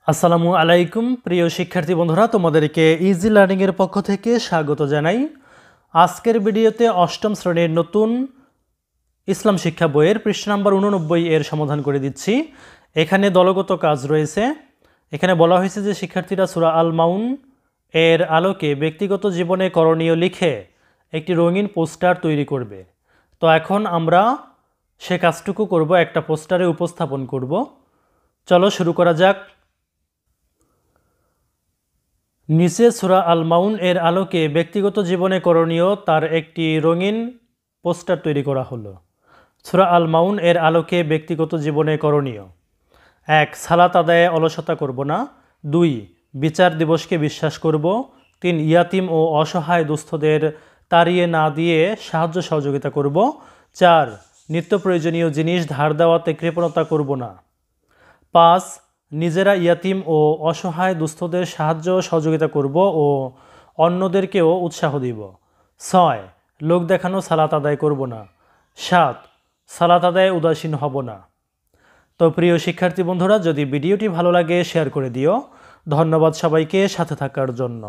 আসসালামু আলাইকুম প্রিয় শিক্ষার্থী বন্ধুরা, তোমাদেরকে ইজি লার্নিং এর পক্ষ থেকে স্বাগত জানাই। আজকের ভিডিওতে অষ্টম শ্রেণীর নতুন ইসলাম শিক্ষা বইয়ের পৃষ্ঠা নাম্বার 89 এর সমাধান করে দিচ্ছি। এখানে দলগত কাজ রয়েছে। এখানে বলা হয়েছে যে শিক্ষার্থীরা সূরা আল মাউন এর আলোকে ব্যক্তিগত জীবনে করণীয় লিখে একটি রঙিন পোস্টার তৈরি করবে। তো এখন আমরা সে কাজটুকু করব, একটা পোস্টারে উপস্থাপন করব। চলো শুরু করা যাক। নিচে সূরা আল মাউন এর আলোকে ব্যক্তিগত জীবনে করণীয় তার একটি রঙিন পোস্টার তৈরি করা হলো। সূরা আল মাউন এর আলোকে ব্যক্তিগত জীবনে করণীয়: 1. সালাত আদায়ে অলসতা করব না। 2. বিচার দিবসকে বিশ্বাস করব। 3. ইয়াতিম ও অসহায় দুস্থদের তাড়িয়ে না দিয়ে সাহায্য সহযোগিতা করব। 4. নিত্য প্রয়োজনীয় জিনিস ধার দেওয়াতে কৃপণতা করব না। 5. নিজেরা ইয়াতিম ও অসহায় দুস্থদের সাহায্য সহযোগিতা করব ও অন্যদেরকেও উৎসাহ দিব। 6. লোক দেখানো সালাত আদায় করব না। 7. সালাত আদায়ে উদাসীন হব না। তো প্রিয় শিক্ষার্থী বন্ধুরা, যদি ভিডিওটি ভালো লাগে শেয়ার করে দিও। ধন্যবাদ সবাইকে সাথে থাকার জন্য।